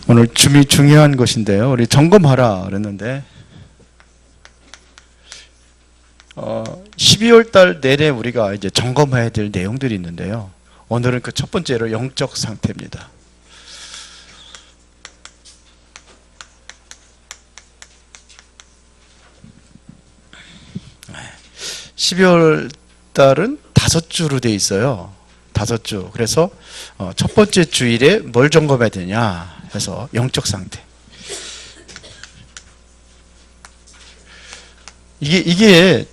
오늘 중요한 것인데요. 우리 점검하라 그랬는데 12월 달 내내 우리가 이제 점검해야 될 내용들이 있는데요. 오늘은 그 첫 번째로 영적 상태입니다. 12월 달은 5주로 되어 있어요. 5주. 그래서 첫 번째 주일에 뭘 점검해야 되냐 해서 영적 상태. 이게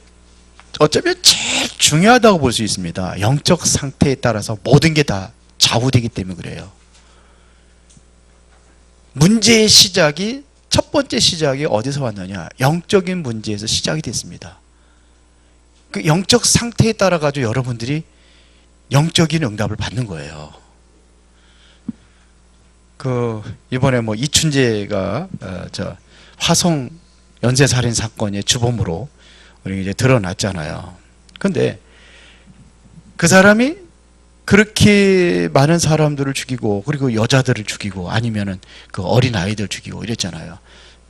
어쩌면 제일 중요하다고 볼 수 있습니다. 영적 상태에 따라서 모든 게 다 좌우되기 때문에 그래요. 문제의 시작이, 첫 번째 시작이 어디서 왔느냐? 영적인 문제에서 시작이 됐습니다. 그 영적 상태에 따라 가지고 여러분들이 영적인 응답을 받는 거예요. 이번에 이춘재가 화성 연쇄살인 사건의 주범으로 우리 이제 드러났잖아요. 근데 그 사람이 그렇게 많은 사람들을 죽이고, 그리고 여자들을 죽이고, 아니면은 그 어린 아이들 죽이고 이랬잖아요.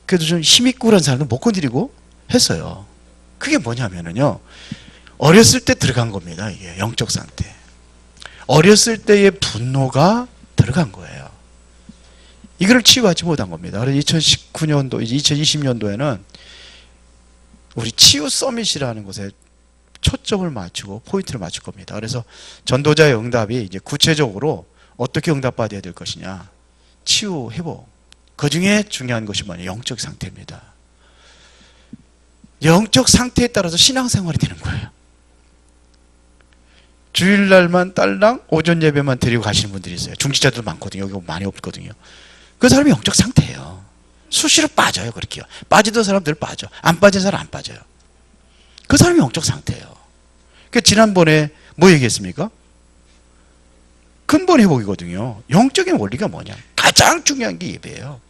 그래도 좀 힘있고 그런 사람은 못 건드리고 했어요. 그게 뭐냐면은요, 어렸을 때 들어간 겁니다. 이게 영적 상태. 어렸을 때의 분노가 들어간 거예요. 이걸 치유하지 못한 겁니다. 그래서 2019년도, 2020년도에는 우리 치유 서밋이라는 곳에 초점을 맞추고 포인트를 맞출 겁니다. 그래서 전도자의 응답이 이제 구체적으로 어떻게 응답받아야 될 것이냐, 치유, 회복. 그 중에 중요한 것이 뭐냐, 영적 상태입니다. 영적 상태에 따라서 신앙생활이 되는 거예요. 주일날만 딸랑 오전 예배만 드리고 가시는 분들이 있어요. 중직자들 많거든요. 여기 많이 없거든요. 그 사람이 영적 상태예요. 수시로 빠져요. 그렇게요. 빠지던 사람들 빠져. 안 빠진 사람 안 빠져요. 그 사람이 영적 상태예요. 그러니까 지난번에 뭐 얘기했습니까? 근본 회복이거든요. 영적인 원리가 뭐냐? 가장 중요한 게 예배예요.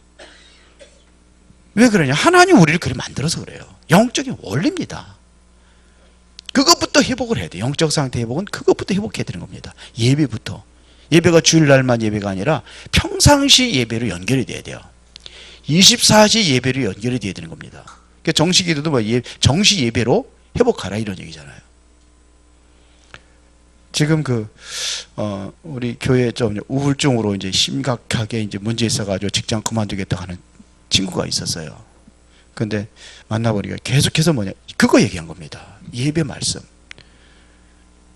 왜 그러냐? 하나님 우리를 그렇게 만들어서 그래요. 영적인 원리입니다. 그것부터 회복을 해야 돼요. 영적 상태 회복은 그것부터 회복해야 되는 겁니다. 예배부터. 예배가 주일날만 예배가 아니라 평상시 예배로 연결이 돼야 돼요. 24시 예배로 연결이 돼야 되는 겁니다. 그러니까 정시 기도도 정시 예배로 회복하라 이런 얘기잖아요. 지금 우리 교회에 좀 우울증으로 이제 심각하게 이제 문제 있어가지고 직장 그만두겠다 하는 친구가 있었어요. 근데 만나보니까 계속해서 그거 얘기한 겁니다. 예배 말씀.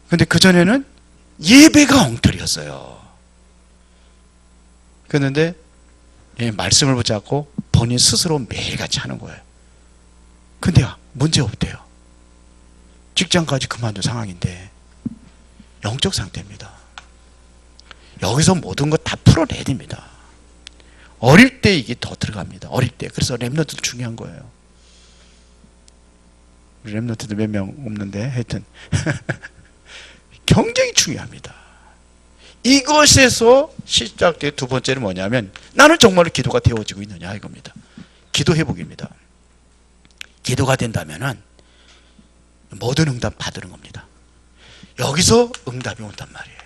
근데 그전에는 예배가 엉터리였어요. 그런데 말씀을 붙잡고 본인 스스로 매일같이 하는 거예요. 근데 문제 없대요. 직장까지 그만둔 상황인데 영적 상태입니다. 여기서 모든 거 다 풀어내야 됩니다. 어릴 때 이게 더 들어갑니다. 어릴 때. 그래서 랩런트도 중요한 거예요. 우리 랩런트도 몇 명 없는데 하여튼 굉장히 중요합니다. 이것에서 시작된 두 번째는 뭐냐면, 나는 정말로 기도가 되어지고 있느냐 이겁니다. 기도 회복입니다. 기도가 된다면은 모든 응답 받는 겁니다. 여기서 응답이 온단 말이에요.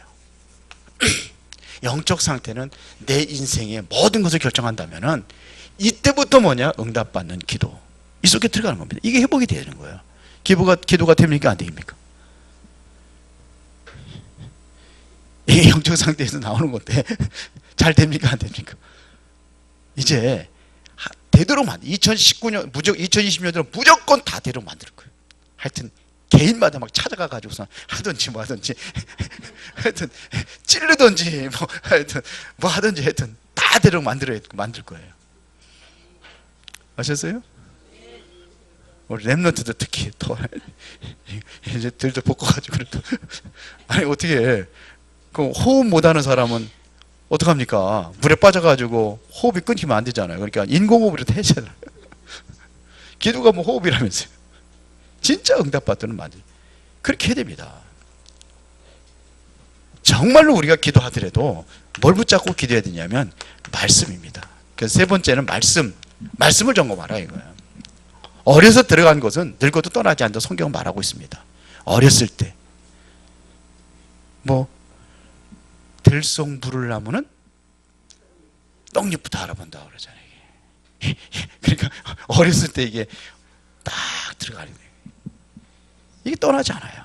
영적 상태는 내 인생의 모든 것을 결정한다면은 이때부터 응답받는 기도. 이 속에 들어가는 겁니다. 이게 회복이 되는 거예요. 기도가 됩니까? 안 됩니까? 이게 영적 상태에서 나오는 건데 잘 됩니까? 안 됩니까? 이제 되도록 2019년, 2020년도는 무조건 다 되도록 만들 거예요. 하여튼 개인마다 막 찾아가 가지고서 하든지 뭐 하든지 하여튼 찌르든지 뭐 하든지 하여튼 다 되도록 만들 거예요. 아셨어요? 우리 랩런트도 특히 더 이제 들도 볶아가지고 그래도 아니 어떻게 해? 그 호흡 못하는 사람은 어떡합니까? 물에 빠져가지고 호흡이 끊기면 안 되잖아요. 그러니까 인공호흡이라도 해야잖아요. 기도가 뭐 호흡이라면서요. 진짜 응답받도록 만들. 그렇게 해야 됩니다. 정말로 우리가 기도하더라도 뭘 붙잡고 기도해야 되냐면 말씀입니다. 그래서 세 번째는 말씀을 점검하라 이거예요. 어려서 들어간 것은 늙어도 떠나지 않는다 성경은 말하고 있습니다. 어렸을 때 들송 부를 나무는 떡잎부터 알아본다고 그러잖아요. 이게. 그러니까 어렸을 때 이게 딱 들어가는 거예요. 이게 떠나지 않아요.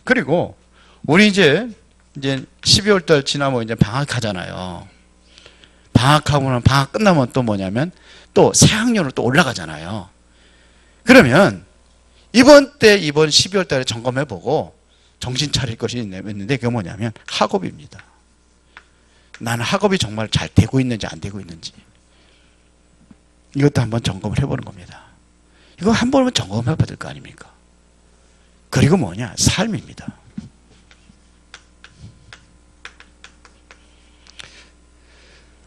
그리고 우리 이제 12월 달 지나면 이제 방학하잖아요. 방학하고는 방학 끝나면 또 뭐냐면 또 새학년으로 또 올라가잖아요. 그러면 이번 12월 달에 점검해보고 정신 차릴 것이 있는데 그게 뭐냐면 학업입니다. 나는 학업이 정말 잘 되고 있는지 안 되고 있는지 이것도 한번 점검을 해보는 겁니다. 이거 한 번은 점검해봐야 될 거 아닙니까? 그리고 뭐냐? 삶입니다.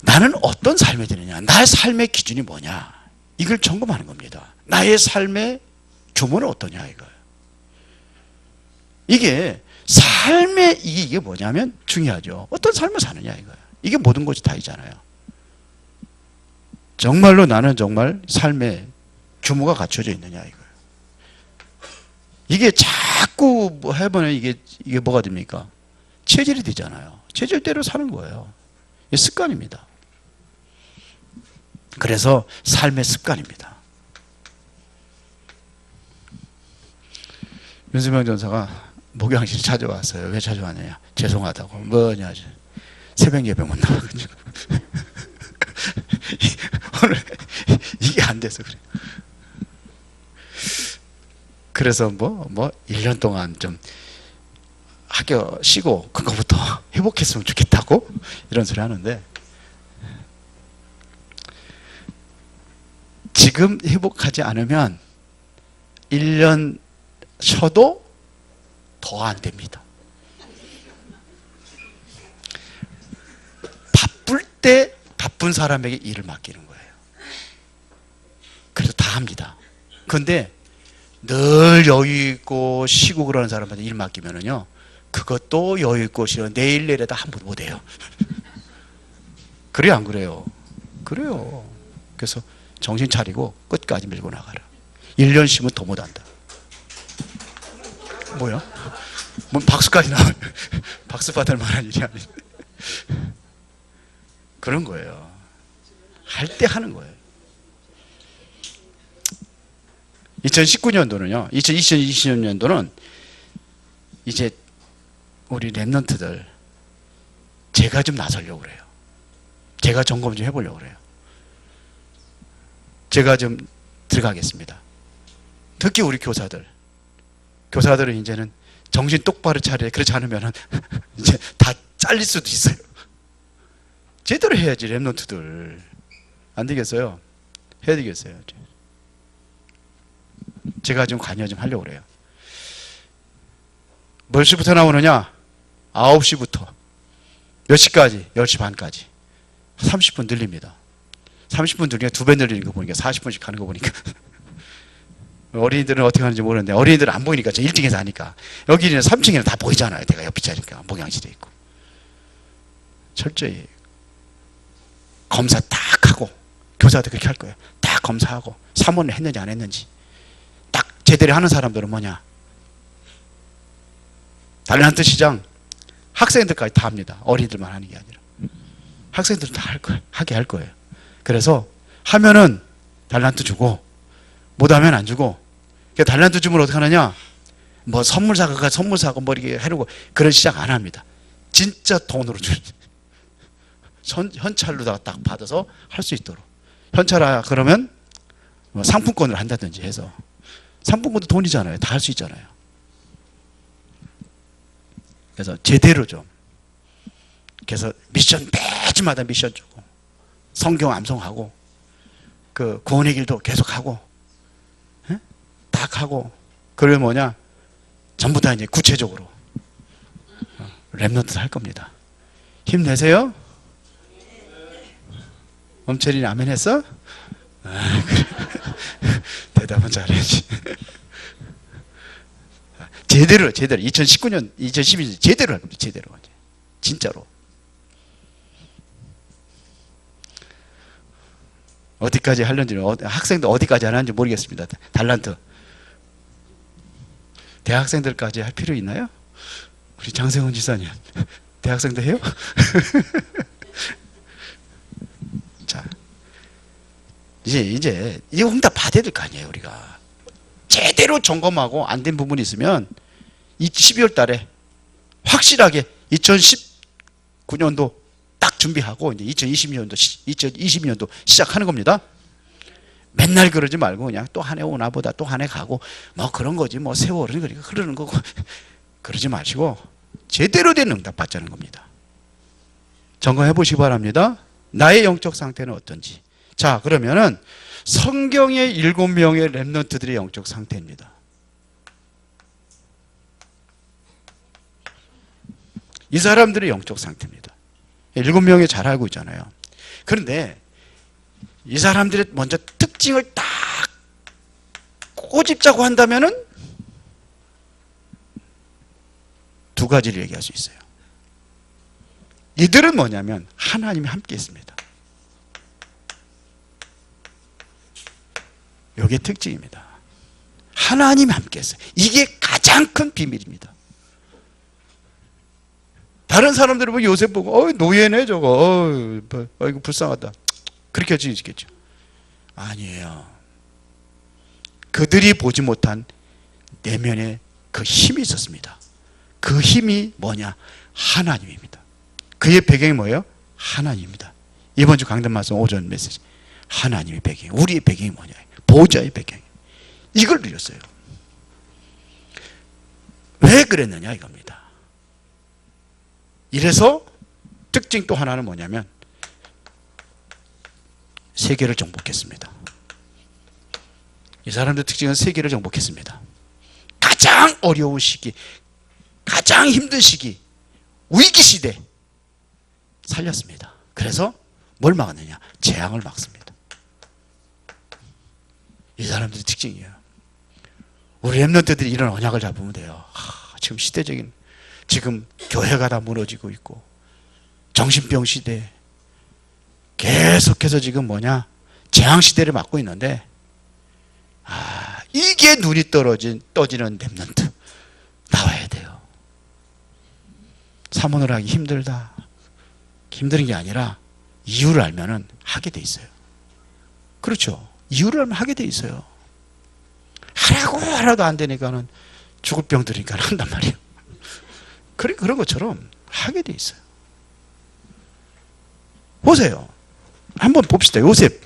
나는 어떤 삶이 되느냐? 나의 삶의 기준이 뭐냐? 이걸 점검하는 겁니다. 나의 삶의 규모는 어떠냐 이거예요. 이게 삶의 이게 뭐냐면 중요하죠. 어떤 삶을 사느냐 이거예요. 이게 모든 것이 다이잖아요. 정말로 나는 정말 삶의 규모가 갖춰져 있느냐 이거예요. 이게 자꾸 뭐 해보면 이게 뭐가 됩니까? 체질이 되잖아요. 체질대로 사는 거예요. 이게 습관입니다. 그래서 삶의 습관입니다. 윤수명 전사가 목양실 찾아왔어요. 왜 찾아왔냐? 죄송하다고. 뭐냐? 새벽 예배 못 나와가지고. 오늘 이게 안 돼서 그래. 그래서 뭐 1년 동안 좀 학교 쉬고 그거부터 회복했으면 좋겠다고 이런 소리 하는데 지금 회복하지 않으면 1년 쉬어도 더 안 됩니다. 바쁠 때 바쁜 사람에게 일을 맡기는 거예요. 그래서 다 합니다. 그런데 늘 여유 있고 쉬고 그러는 사람한테 일 맡기면은요, 그것도 여유 있고 쉬어 내일 내려다 한 번 못 해요. 그래요, 안 그래요? 그래요. 그래서 정신 차리고 끝까지 밀고 나가라. 1년 쉬면 더 못한다. 뭐야? 뭐 박수까지 나와요. 박수 받을 만한 일이 아닌데. 그런 거예요. 할 때 하는 거예요. 2019년도는요, 2020년도는 이제 우리 랩런트들 제가 좀 나서려고 그래요. 제가 점검 좀 해보려고 그래요. 제가 좀 들어가겠습니다. 특히 우리 교사들은 이제는 정신 똑바로 차려. 그렇지 않으면 이제 다 잘릴 수도 있어요. 제대로 해야지, 랩런트들. 안 되겠어요? 해야 되겠어요. 제가 좀 관여 좀 하려고 그래요. 몇 시부터 나오느냐? 9시부터. 몇 시까지? 10시 반까지. 30분 늘립니다. 30분 늘리니까 2배 늘리는 거 보니까 40분씩 가는 거 보니까. 어린이들은 어떻게 하는지 모르는데 어린이들은 안 보이니까 저 1층에서 하니까. 여기는 3층에는 다 보이잖아요. 내가 옆에 자니까 목양실에 있고. 철저히 검사 딱 하고, 교사도 그렇게 할 거예요. 딱 검사하고 3원을 했는지 안 했는지 딱 제대로 하는 사람들은 뭐냐? 달란트 시장 학생들까지 다 합니다. 어린이들만 하는 게 아니라 학생들은 다 하게 할 거예요. 그래서 하면은 달란트 주고 못하면 안 주고. 달란트 주면 어떻게 하느냐? 뭐 선물 사고 뭐 이렇게 해놓고 그런 시작 안 합니다. 진짜 돈으로 주는 현찰로다가 딱 받아서 할 수 있도록. 현찰아 그러면 뭐 상품권을 한다든지 해서. 상품권도 돈이잖아요. 다 할 수 있잖아요. 그래서 제대로 좀. 그래서 미션 매주마다 미션 주고 성경 암송하고 그 구원의 길도 계속하고 딱 하고. 그러면 뭐냐? 전부 다 이제 구체적으로 랩런트 할 겁니다. 힘내세요. 엄철이는 아멘 했어? 그래. 대답은 잘해야지. 제대로 2019년 2012년 제대로 할 겁니다. 제대로. 진짜로. 어디까지 하려는지, 학생들 어디까지 하는지 모르겠습니다. 달란트 대학생들까지 할 필요 있나요? 우리 장세훈 지사님 대학생도 해요? 자, 이제 이 응답 받아야 될 거 아니에요. 우리가 제대로 점검하고 안 된 부분이 있으면 이 12월 달에 확실하게 2019년도 딱 준비하고 이제 2022년도 시작하는 겁니다. 맨날 그러지 말고 그냥 또 한 해 오나 보다 또 한 해 가고 뭐 그런 거지, 뭐 세월은 그러니까 흐르는 거고 그러지 마시고 제대로 된 응답 받자는 겁니다. 점검해 보시기 바랍니다. 나의 영적 상태는 어떤지. 자, 그러면은 성경의 7명의 렘넌트들의 영적 상태입니다. 이 사람들의 영적 상태입니다. 7명이 잘 알고 있잖아요. 그런데 이 사람들의 먼저 특징을 딱 꼬집자고 한다면은 두 가지를 얘기할 수 있어요. 이들은 뭐냐면 하나님이 함께 있습니다. 이게 특징입니다. 하나님이 함께 했어요. 이게 가장 큰 비밀입니다. 다른 사람들은 보고 요셉 보고 노예네 저거, 이거 불쌍하다, 그렇게 지으시겠죠. 아니에요. 그들이 보지 못한 내면에 그 힘이 있었습니다. 그 힘이 뭐냐? 하나님입니다. 그의 배경이 뭐예요? 하나님입니다. 이번 주 강단 말씀 오전 메시지, 하나님의 배경, 우리의 배경이 뭐냐? 보호자의 배경. 이걸 누렸어요. 왜 그랬느냐 이겁니다. 이래서 특징 또 하나는 뭐냐면 세계를 정복했습니다. 이 사람들 특징은 세계를 정복했습니다. 가장 어려운 시기, 가장 힘든 시기, 위기 시대 살렸습니다. 그래서 뭘 막았느냐? 재앙을 막습니다. 이 사람들의 특징이에요. 우리 렘넌트들이 이런 언약을 잡으면 돼요. 지금 시대적인, 지금 교회가 다 무너지고 있고 정신병 시대, 계속해서 지금 뭐냐? 재앙 시대를 맞고 있는데, 이게 눈이 떠지는 렘넌트 나와야 돼요. 사모를 하기 힘들다, 힘든 게 아니라 이유를 알면은 하게 돼 있어요. 그렇죠. 이유를 알면 하게 돼 있어요. 하라도 안 되니까는 죽을 병 들으니까 한단 말이에요. 그런 것처럼 하게 돼 있어요. 보세요. 한번 봅시다. 요셉.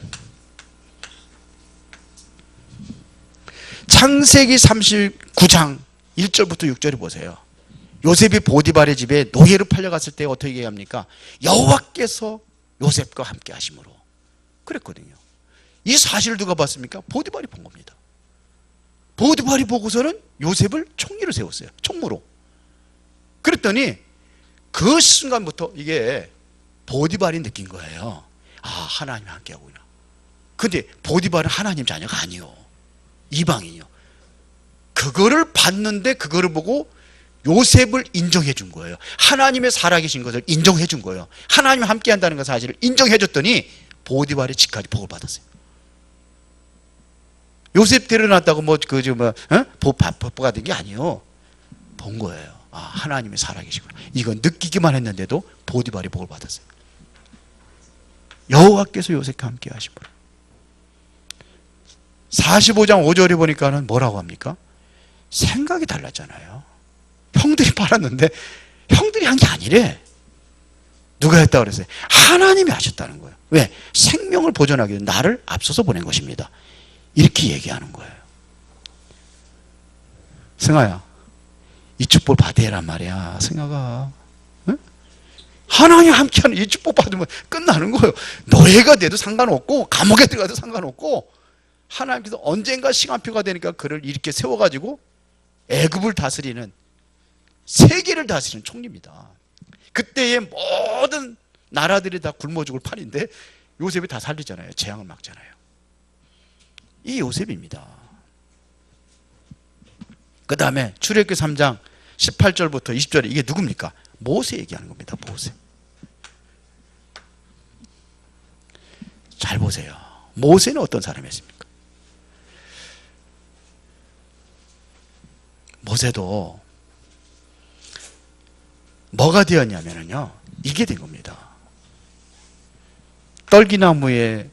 창세기 39장 1절부터 6절을 보세요. 요셉이 보디발의 집에 노예로 팔려갔을 때 어떻게 얘기합니까? 여호와께서 요셉과 함께 하심으로 그랬거든요. 이 사실을 누가 봤습니까? 보디발이 본 겁니다. 보디발이 보고서는 요셉을 총리로 세웠어요. 총무로. 그랬더니 그 순간부터 이게 보디발이 느낀 거예요. 하나님이 함께 하구나. 근데 보디발은 하나님 자녀가 아니요, 이방인이요. 그거를 봤는데 그거를 보고 요셉을 인정해 준 거예요. 하나님의 살아계신 것을 인정해 준 거예요. 하나님이 함께 한다는 그 사실을 인정해 줬더니 보디발의 집까지 복을 받았어요. 요셉 데려놨다고 복가 된 게 아니에요. 본 거예요. 하나님이 살아계시구나. 이건 느끼기만 했는데도 보디발이 복을 받았어요. 여호와께서 요셉과 함께 하시고. 45장 5절에 보니까는 뭐라고 합니까? 생각이 달랐잖아요. 형들이 팔았는데 형들이 한 게 아니래. 누가 했다고 그랬어요? 하나님이 하셨다는 거예요. 왜? 생명을 보존하기 위해 나를 앞서서 보낸 것입니다. 이렇게 얘기하는 거예요. 승아야, 이 축복 받으란 말이야. 승아가, 응? 하나님 함께하는 이 축복 받으면 끝나는 거예요. 노예가 돼도 상관없고 감옥에 들어가도 상관없고, 하나님께서 언젠가 시간표가 되니까 그를 이렇게 세워가지고 애굽을 다스리는, 세계를 다스리는 총리입니다. 그때의 모든 나라들이 다 굶어 죽을 판인데 요셉이 다 살리잖아요. 재앙을 막잖아요. 이 요셉입니다. 그 다음에 출애굽기 3장 18절부터 20절에 이게 누굽니까? 모세 얘기하는 겁니다. 모세. 잘 보세요. 모세는 어떤 사람이었습니까? 모세도 뭐가 되었냐면요, 이게 된 겁니다. 떨기나무에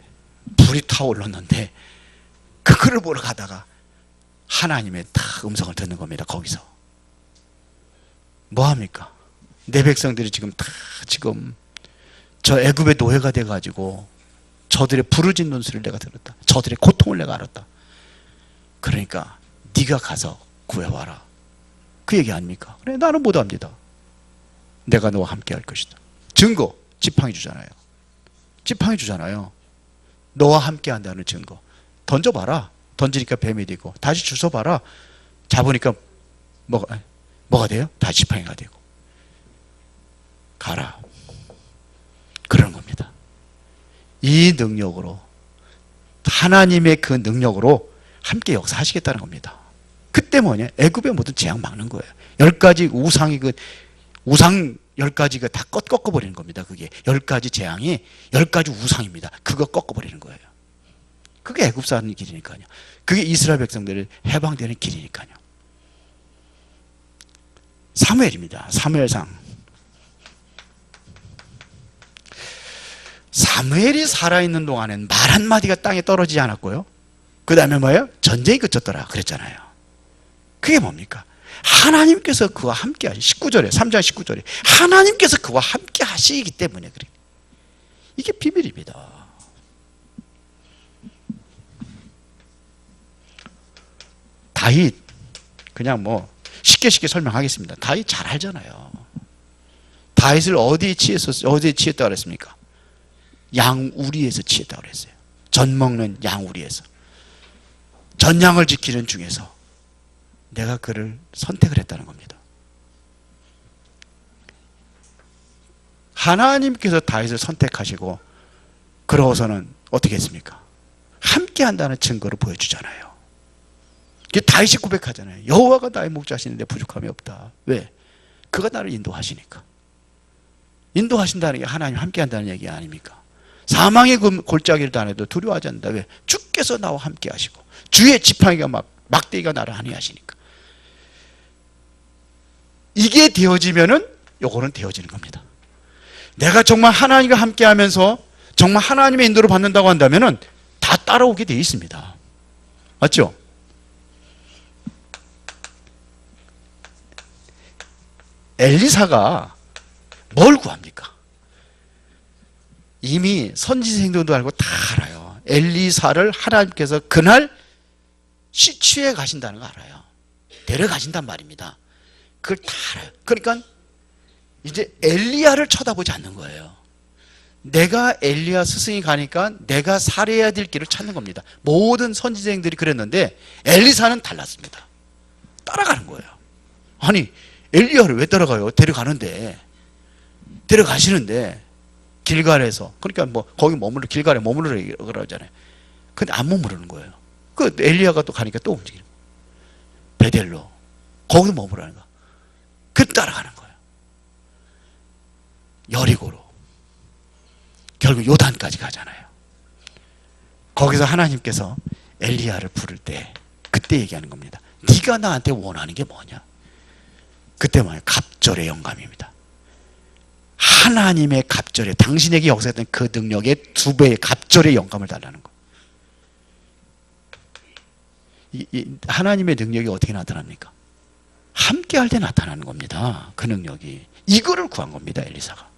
불이 타올랐는데 그거를 보러 가다가 하나님의 딱 음성을 듣는 겁니다. 거기서 뭐합니까? 내 백성들이 지금 다 지금 저 애굽의 노예가 돼가지고 저들의 부르짖는 소리를 내가 들었다. 저들의 고통을 내가 알았다. 그러니까 네가 가서 구해와라. 그 얘기 아닙니까? 그래, 나는 못합니다. 내가 너와 함께 할 것이다. 증거, 지팡이 주잖아요. 지팡이 주잖아요. 너와 함께 한다는 증거. 던져봐라. 던지니까 뱀이 되고, 다시 주워봐라. 잡으니까 뭐가 돼요? 다시 지팡이가 되고. 가라. 그런 겁니다. 이 능력으로, 하나님의 그 능력으로 함께 역사하시겠다는 겁니다. 그때 뭐냐? 애굽의 모든 재앙 막는 거예요. 10가지 우상이 우상 10가지가 다 꺾어버리는 겁니다. 그게 10가지 재앙이 10가지 우상입니다. 그거 꺾어버리는 거예요. 그게 애굽 사는 길이니까요. 그게 이스라엘 백성들이 해방되는 길이니까요. 사무엘입니다. 사무엘상. 사무엘이 살아있는 동안엔 말 한마디가 땅에 떨어지지 않았고요. 그 다음에 뭐예요? 전쟁이 그쳤더라 그랬잖아요. 그게 뭡니까? 하나님께서 그와 함께 하시, 19절에 3장 19절에 하나님께서 그와 함께 하시기 때문에 그래. 이게 비밀입니다. 다윗, 그냥 뭐 쉽게 설명하겠습니다. 다윗 잘 알잖아요. 다윗을 어디에 취했다고 그랬습니까? 양우리에서 취했다고 그랬어요. 전 먹는 양우리에서, 전양을 지키는 중에서 내가 그를 선택을 했다는 겁니다. 하나님께서 다윗을 선택하시고 그러고서는 어떻게 했습니까? 함께 한다는 증거를 보여주잖아요. 다윗이 고백하잖아요. 여호와가 나의 목자시는데 부족함이 없다. 왜? 그가 나를 인도하시니까. 인도하신다는 게 하나님 함께 한다는 얘기 아닙니까? 사망의 골짜기를 다녀도 두려워하지 않는다. 왜? 주께서 나와 함께 하시고 주의 지팡이가 막대기가 나를 안위하시니까. 이게 되어지면은 요거는 되어지는 겁니다. 내가 정말 하나님과 함께 하면서 정말 하나님의 인도를 받는다고 한다면은 다 따라오게 되어 있습니다. 맞죠? 엘리사가 뭘 구합니까? 이미 선지생들도 알고 다 알아요. 엘리사를 하나님께서 그날 취해 가신다는 거 알아요. 데려가신단 말입니다. 그걸 다 알아요. 그러니까 이제 엘리야를 쳐다보지 않는 거예요. 내가 엘리야 스승이 가니까 내가 살해해야 될 길을 찾는 겁니다. 모든 선지생들이 그랬는데 엘리사는 달랐습니다. 따라가는 거예요. 아니 엘리야를 왜 따라가요? 데려가시는데 길갈에서, 그러니까 뭐 거기 길갈에 머무르라 그러잖아요. 근데 안 머무르는 거예요. 그 엘리야가 또 가니까 또 움직이는 거예요. 베델로 거기서 머무르는 거. 그 따라가는 거예요. 여리고로 결국 요단까지 가잖아요. 거기서 하나님께서 엘리야를 부를 때 그때 얘기하는 겁니다. 네가 나한테 원하는 게 뭐냐? 그때 뭐예요? 갑절의 영감입니다. 하나님의 갑절에, 당신에게 역사했던 그 능력의 2배의 갑절의 영감을 달라는 거. 하나님의 능력이 어떻게 나타납니까? 함께 할 때 나타나는 겁니다. 그 능력이. 이거를 구한 겁니다. 엘리사가.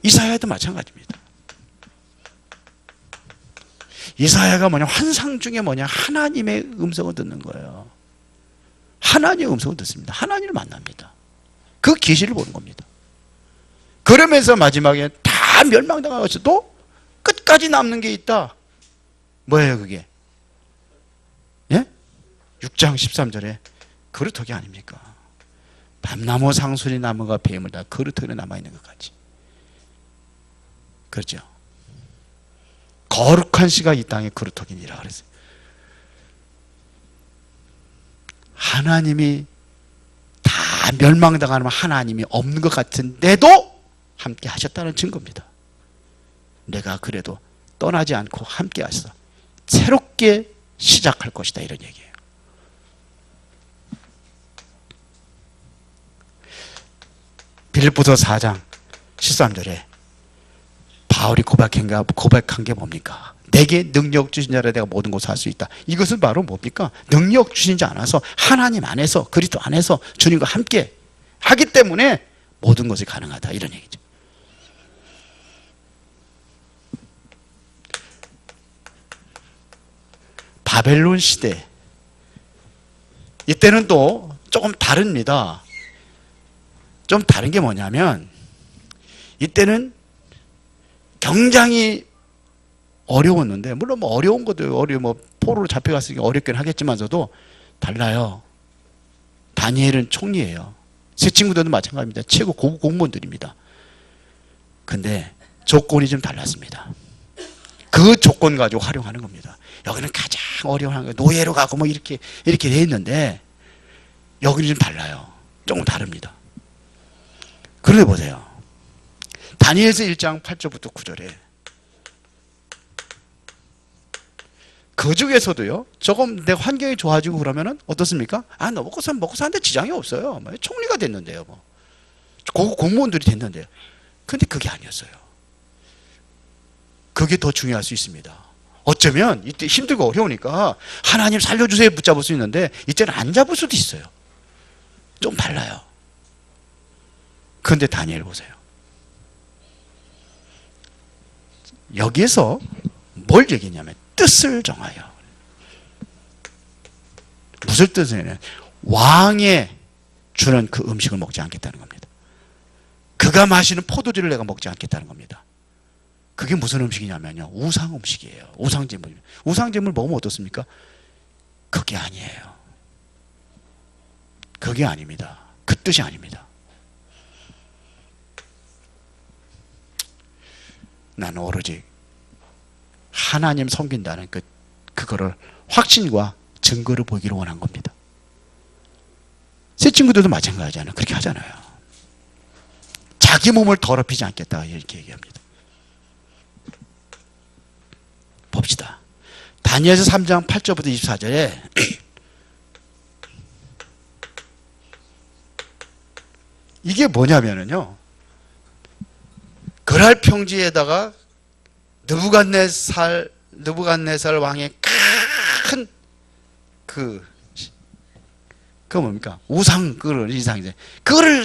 이사야도 마찬가지입니다. 이사야가 환상 중에 하나님의 음성을 듣는 거예요. 하나님의 음성을 듣습니다. 하나님을 만납니다. 그 계시를 보는 겁니다. 그러면서 마지막에 다 멸망당하고서도 끝까지 남는 게 있다. 뭐예요 그게? 예? 6장 13절에 그루터기 아닙니까? 밤나무 상수리 나무가 뱀을 다 그루터기에 남아있는 것까지. 그렇죠? 거룩한 씨가 이 땅에 그루터기니라 그랬어요. 하나님이 다 멸망당하면 하나님이 없는 것 같은데도 함께 하셨다는 증거입니다. 내가 그래도 떠나지 않고 함께 하셔서 새롭게 시작할 것이다 이런 얘기예요. 빌립보서 4장 13절에 바울이 고백한 게 뭡니까? 내게 능력 주신 자라 내가 모든 것을 할 수 있다. 이것은 바로 뭡니까? 능력 주신 자 안에서 하나님 안에서 그리스도 안에서 주님과 함께 하기 때문에 모든 것이 가능하다 이런 얘기죠. 바벨론 시대 이때는 또 조금 다릅니다. 좀 다른 게 뭐냐면 이때는 굉장히 어려웠는데 물론 뭐 어려운 것도 뭐 포로로 잡혀갔으니까 어렵긴 하겠지만서도 달라요. 다니엘은 총리예요. 제 친구들도 마찬가지입니다. 최고 고급 공무원들입니다. 근데 조건이 좀 달랐습니다. 그 조건 가지고 활용하는 겁니다. 여기는 가장 어려운 거 노예로 가고 뭐 이렇게 돼 있는데 여기는 좀 달라요. 조금 다릅니다. 그런데 보세요. 다니엘서 1장 8절부터 9절에 그 중에서도요, 조금 내 환경이 좋아지고 그러면은 어떻습니까? 아, 너 먹고 사는데 지장이 없어요. 뭐 총리가 됐는데요, 뭐. 고급 공무원들이 됐는데요. 근데 그게 아니었어요. 그게 더 중요할 수 있습니다. 어쩌면 이때 힘들고 어려우니까 하나님 살려주세요 붙잡을 수 있는데 이때는 안 잡을 수도 있어요. 좀 달라요. 그런데 다니엘 보세요. 여기에서 뭘 얘기했냐면 뜻을 정하여. 무슨 뜻이냐면 왕의 주는 그 음식을 먹지 않겠다는 겁니다. 그가 마시는 포도주를 내가 먹지 않겠다는 겁니다. 그게 무슨 음식이냐면요, 우상 음식이에요. 우상제물. 우상제물 먹으면 어떻습니까? 그게 아니에요. 그게 아닙니다. 그 뜻이 아닙니다. 나는 오로지 하나님 섬긴다는 그거를 확신과 증거를 보기를 원한 겁니다. 새 친구들도 마찬가지잖아요. 그렇게 하잖아요. 자기 몸을 더럽히지 않겠다 이렇게 얘기합니다. 봅시다. 다니엘서 3장 8절부터 24절에 이게 뭐냐면요, 그랄 평지에다가 느부갓네살 왕의 큰 그 뭡니까? 우상, 그걸 이상이제 그거를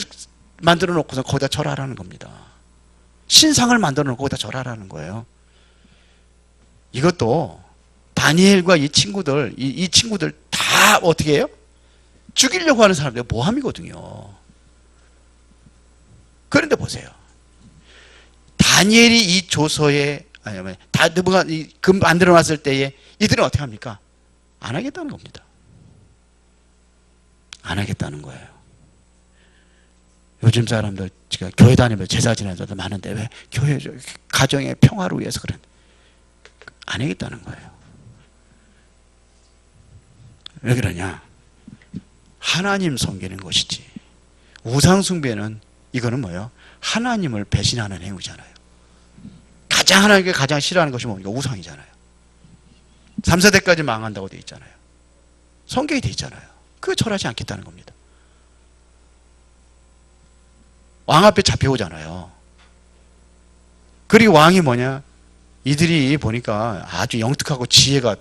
만들어 놓고서 거기다 절하라는 겁니다. 신상을 만들어 놓고 거기다 절하라는 거예요. 이것도 다니엘과 이 친구들, 이 친구들 다 어떻게 해요? 죽이려고 하는 사람들이 모함이거든요. 그런데 보세요. 다니엘이 이 조서에, 금 만들어 놨을 때에 이들은 어떻게 합니까? 안 하겠다는 겁니다. 안 하겠다는 거예요. 요즘 사람들, 지금 교회 다니면서 제사 지내는 사람들 많은데 왜 교회, 가정의 평화를 위해서 그런, 안 하겠다는 거예요. 왜 그러냐? 하나님 섬기는 것이지. 우상 숭배는 이거는 뭐예요? 하나님을 배신하는 행위잖아요. 가장 하나님께 가장 싫어하는 것이 뭡니까? 우상이잖아요. 3, 4대까지 망한다고 돼 있잖아요. 성경이 돼 있잖아요. 그거 절하지 않겠다는 겁니다. 왕 앞에 잡혀오잖아요. 그리고 왕이 뭐냐? 이들이 보니까 아주 영특하고 지혜가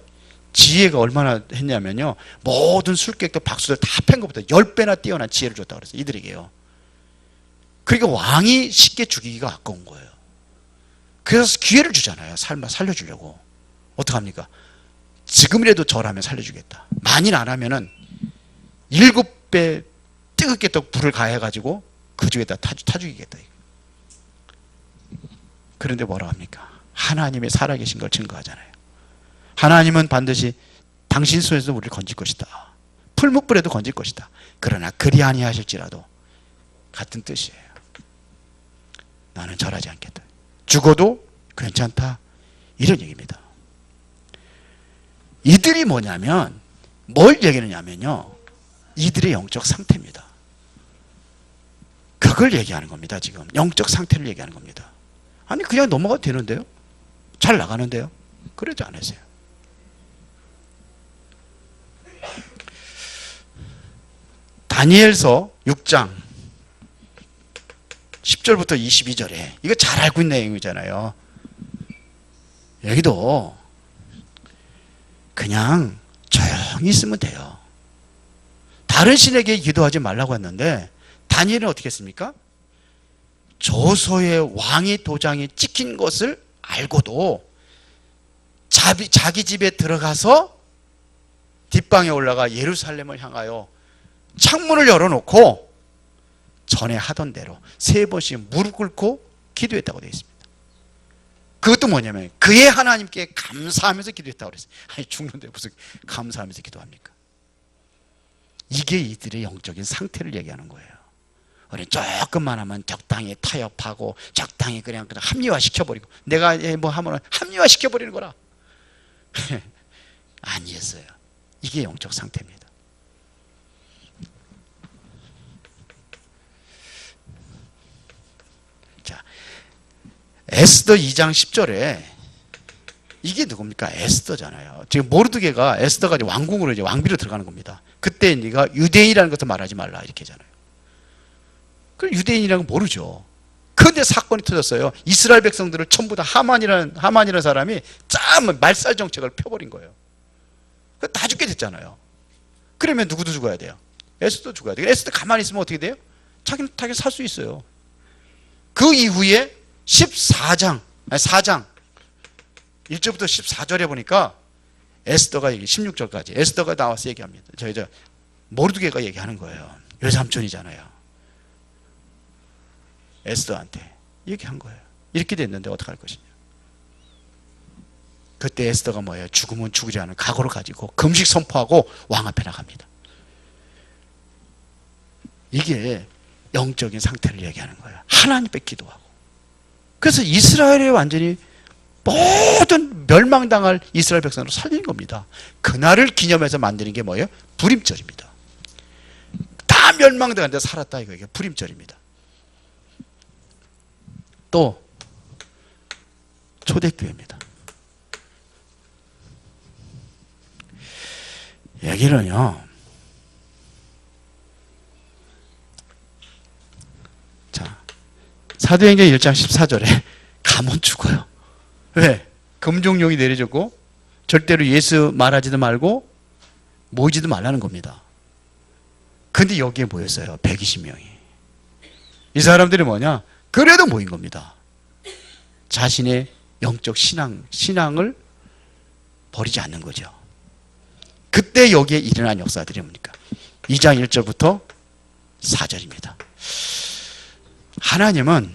얼마나 했냐면요, 모든 술객들 박수들 다 팬 것보다 10배나 뛰어난 지혜를 줬다고 그랬어요. 이들에게요. 그러니까 왕이 쉽게 죽이기가 아까운 거예요. 그래서 기회를 주잖아요. 살려주려고. 어떡합니까? 지금이라도 절하면 살려주겠다. 만일 안 하면은 7배 뜨겁게 또 불을 가해가지고 그 중에다 타 죽이겠다. 그런데 뭐라 합니까? 하나님의 살아계신 걸 증거하잖아요. 하나님은 반드시 당신 손에서 우리를 건질 것이다. 풀무불에도 건질 것이다. 그러나 그리 아니하실지라도 같은 뜻이에요. 나는 절하지 않겠다. 죽어도 괜찮다. 이런 얘기입니다. 이들이 뭐냐면 뭘 얘기하느냐면요, 이들의 영적 상태입니다. 그걸 얘기하는 겁니다. 지금 영적 상태를 얘기하는 겁니다. 아니 그냥 넘어가도 되는데요, 잘 나가는데요, 그러지 않으세요. 다니엘서 6장 10절부터 22절에 이거 잘 알고 있는 내용이잖아요. 여기도 그냥 조용히 있으면 돼요. 다른 신에게 기도하지 말라고 했는데 다니엘은 어떻게 했습니까? 조서의 왕의 도장이 찍힌 것을 알고도 자기 집에 들어가서 뒷방에 올라가 예루살렘을 향하여 창문을 열어놓고 전에 하던 대로 3번씩 무릎 꿇고 기도했다고 되어 있습니다. 그것도 뭐냐면 그의 하나님께 감사하면서 기도했다고 그랬어요. 아니 죽는데 무슨 감사하면서 기도합니까? 이게 이들의 영적인 상태를 얘기하는 거예요. 우리 조금만 하면 적당히 타협하고 적당히 그냥 합리화시켜버리고 내가 뭐 하면 합리화시켜버리는 거라. 아니었어요. 이게 영적 상태입니다. 자, 에스더 2장 10절에 이게 누굽니까? 에스더잖아요. 지금 모르드게가 에스더가 이제 왕궁으로 이제 왕비로 들어가는 겁니다. 그때 네가 유대인이라는 것을 말하지 말라 이렇게 하잖아요. 그 유대인이라는 건 모르죠. 그런데 사건이 터졌어요. 이스라엘 백성들을 전부 다 하만이라는 사람이 참 말살 정책을 펴버린 거예요. 다 죽게 됐잖아요. 그러면 누구도 죽어야 돼요? 에스더 죽어야 돼요. 에스더 가만히 있으면 어떻게 돼요? 자기는 살 수 있어요. 그 이후에 4장 1절부터 14절에 보니까 에스더가 16절까지 에스더가 나와서 얘기합니다. 저 모르드게가 얘기하는 거예요. 외삼촌이잖아요. 에스더한테 얘기한 거예요. 이렇게 됐는데 어떡할 것이냐. 그때 에스더가 뭐예요? 죽으면 죽지 않은 각오를 가지고 금식 선포하고 왕 앞에 나갑니다. 이게 영적인 상태를 얘기하는 거예요. 하나님께 기도하고. 그래서 이스라엘이 완전히 모든 멸망당할 이스라엘 백성으로 살린 겁니다. 그날을 기념해서 만드는 게 뭐예요? 불임절입니다. 다 멸망당한데 살았다 이게 불임절입니다. 또 초대교회입니다. 여기는요, 자, 사도행전 1장 14절에 가면 죽어요. 왜? 금종용이 내려졌고 절대로 예수 말하지도 말고 모이지도 말라는 겁니다. 근데 여기에 모였어요. 120명이. 이 사람들이 뭐냐? 그래도 모인 겁니다. 자신의 영적 신앙을 버리지 않는 거죠. 그때 여기에 일어난 역사들이 뭡니까? 2장 1절부터 4절입니다. 하나님은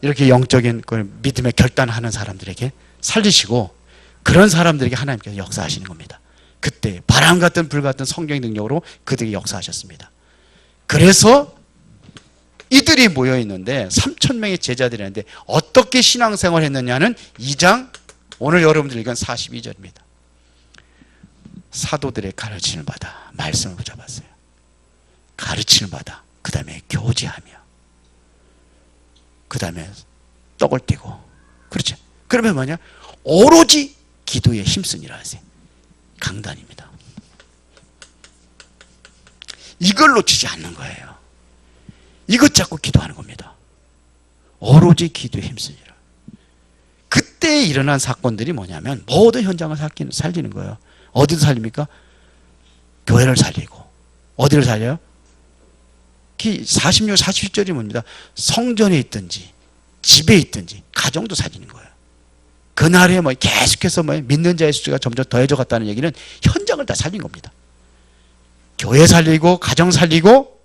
이렇게 영적인 믿음의 결단하는 사람들에게 살리시고 그런 사람들에게 하나님께서 역사하시는 겁니다. 그때 바람 같은 불 같은 성령의 능력으로 그들에게 역사하셨습니다. 그래서 이들이 모여 있는데 3,000명의 제자들이 있는데 어떻게 신앙생활을 했느냐는 2장 오늘 여러분들 읽은 42절입니다. 사도들의 가르침을 받아 말씀을 붙잡았어요. 가르침을 받아 그 다음에 교제하며 그 다음에 떡을 떼고 그렇죠. 그러면 뭐냐? 오로지 기도에 힘쓰니라 하세요. 강단입니다. 이걸 놓치지 않는 거예요. 이것 잡고 기도하는 겁니다. 오로지 기도에 힘쓰니라. 그때 일어난 사건들이 뭐냐면 모든 현장을 살리는 거예요. 어디를 살립니까? 교회를 살리고. 어디를 살려요? 46, 47절이 뭡니다. 성전에 있든지 집에 있든지 가정도 살리는 거예요. 그날에 계속해서 믿는 자의 수가 점점 더해져 갔다는 얘기는 현장을 다 살린 겁니다. 교회 살리고 가정 살리고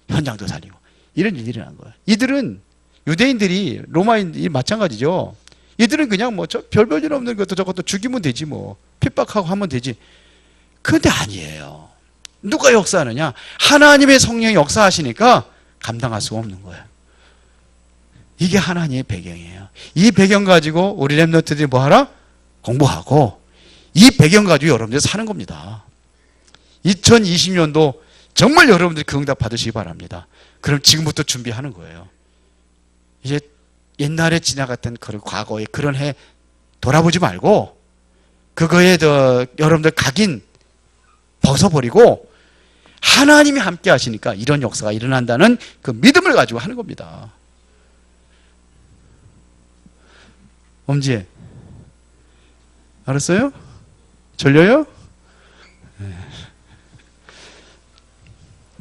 현장도 살리고 이런 일이 일어난 거예요. 이들은 유대인들이 로마인이 마찬가지죠. 이들은 그냥 별별 없는 것도 저것도 죽이면 되지 핍박하고 하면 되지. 그런데 아니에요. 누가 역사하느냐? 하나님의 성령이 역사하시니까 감당할 수가 없는 거예요. 이게 하나님의 배경이에요. 이 배경 가지고 우리 렘넌트들이 뭐하라? 공부하고 이 배경 가지고 여러분들이 사는 겁니다. 2020년도 정말 여러분들이 그 응답 받으시기 바랍니다. 그럼 지금부터 준비하는 거예요. 이제 옛날에 지나갔던 그 과거의 그런 해 돌아보지 말고 그거에 여러분들 각인 벗어버리고 하나님이 함께 하시니까 이런 역사가 일어난다는 그 믿음을 가지고 하는 겁니다. 엄지에. 알았어요? 졸려요? 네.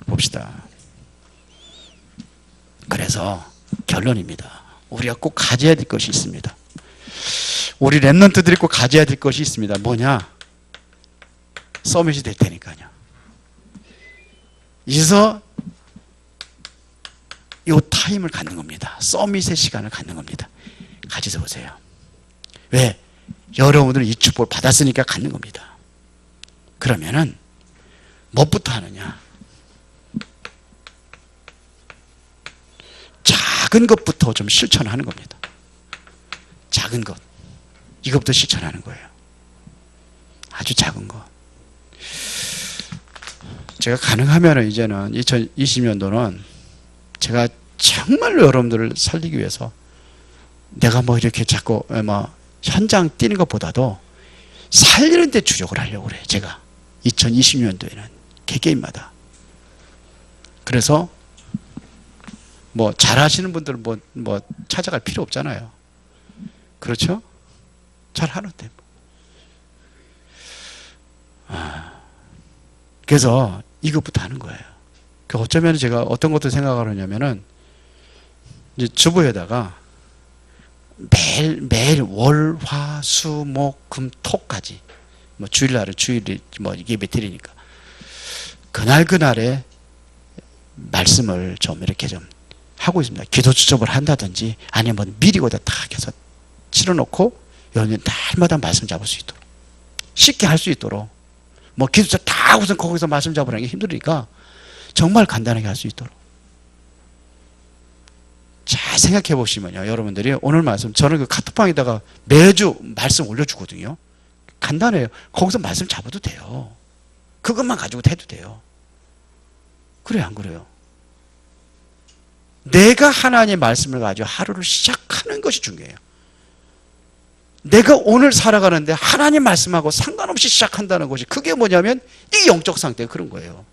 봅시다. 그래서 결론입니다. 우리가 꼭 가져야 될 것이 있습니다. 우리 랩런트들이 꼭 가져야 될 것이 있습니다. 뭐냐? 서밋이 될 테니까요. 이래서 이 타임을 갖는 겁니다. 서밋의 시간을 갖는 겁니다. 가지서 보세요. 왜? 여러분들은 이 축복을 받았으니까 갖는 겁니다. 그러면은 무엇부터 하느냐? 작은 것부터 좀 실천하는 겁니다. 작은 것. 이것부터 실천하는 거예요. 아주 작은 것. 제가 가능하면 이제는 2020년도는 제가 정말로 여러분들을 살리기 위해서 내가 뭐 이렇게 자꾸 뭐 현장 뛰는 것보다도 살리는 데 주력을 하려고 그래요. 제가 2020년도에는 개개인마다. 그래서 뭐 잘하시는 분들은 뭐 찾아갈 필요 없잖아요. 그렇죠? 잘하는데. 그래서 이것부터 하는 거예요. 어쩌면 제가 어떤 것도 생각을 하냐면은 이제 주보에다가 매일 월, 화, 수, 목, 금, 토까지 뭐 주일날은 주일이 뭐 이게 며칠이니까 그날에 말씀을 좀 이렇게 좀 하고 있습니다. 기도 수첩을 한다든지 아니면 미리 거기다 딱 해서 치러놓고 여러분 날마다 말씀 잡을 수 있도록 쉽게 할 수 있도록 뭐 기도 수첩 다 우선 거기서 말씀 잡으라는 게 힘드니까 정말 간단하게 할 수 있도록 잘 생각해 보시면요. 여러분들이 오늘 말씀 저는 그 카톡방에다가 매주 말씀 올려주거든요. 간단해요. 거기서 말씀 잡아도 돼요. 그것만 가지고 해도 돼요. 그래요, 안 그래요? 내가 하나님의 말씀을 가지고 하루를 시작하는 것이 중요해요. 내가 오늘 살아가는데 하나님 말씀하고 상관없이 시작한다는 것이 그게 뭐냐면 이 영적 상태가 그런 거예요.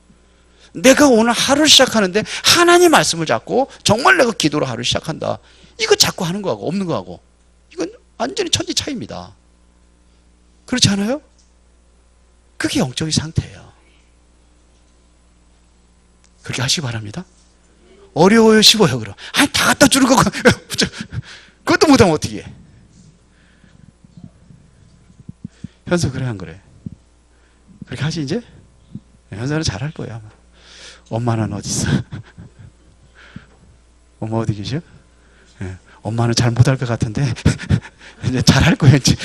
내가 오늘 하루를 시작하는데 하나님 말씀을 잡고 정말 내가 기도로 하루를 시작한다. 이거 자꾸 하는 거하고 없는 거하고 이건 완전히 천지 차이입니다. 그렇지 않아요? 그게 영적인 상태예요. 그렇게 하시기 바랍니다. 어려워요, 쉬워요, 그럼? 아니, 다 갖다 주는 거, 그것도 못하면 어떻게 해? 현수, 그래, 안 그래? 그렇게 하지, 이제? 현수는 잘할 거야, 아마. 엄마는 어디 있어? 엄마 어디 계셔? 네. 엄마는 잘 못할 것 같은데, 이제 잘할 거야, 이제.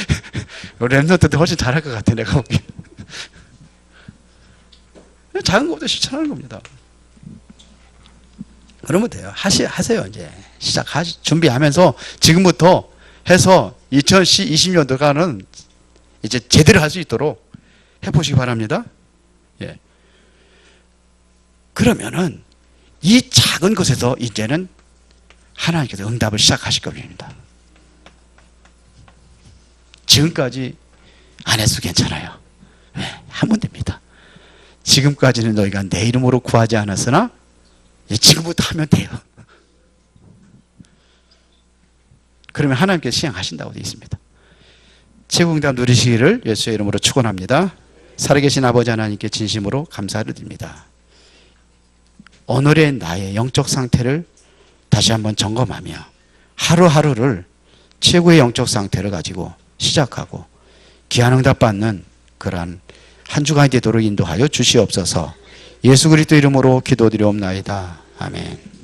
랩런트도 훨씬 잘할 것 같아, 내가 보기엔. 작은 것부터 실천하는 겁니다. 그러면 돼요. 하세요, 이제. 준비하면서 지금부터 해서 2020년도가는 이제 제대로 할 수 있도록 해보시기 바랍니다. 예. 그러면은 이 작은 것에서 이제는 하나님께서 응답을 시작하실 겁니다. 지금까지 안 해도 괜찮아요. 네, 하면 됩니다. 지금까지는 너희가 내 이름으로 구하지 않았으나 지금부터 하면 돼요. 그러면 하나님께서 시행하신다고 되어 있습니다. 최고 응답 누리시기를 예수의 이름으로 축원합니다. 살아계신 아버지 하나님께 진심으로 감사를 드립니다. 오늘의 나의 영적 상태를 다시 한번 점검하며 하루하루를 최고의 영적 상태를 가지고 시작하고 귀한 응답 받는 그러한 한 주간이 되도록 인도하여 주시옵소서. 예수 그리스도 이름으로 기도드리옵나이다. 아멘.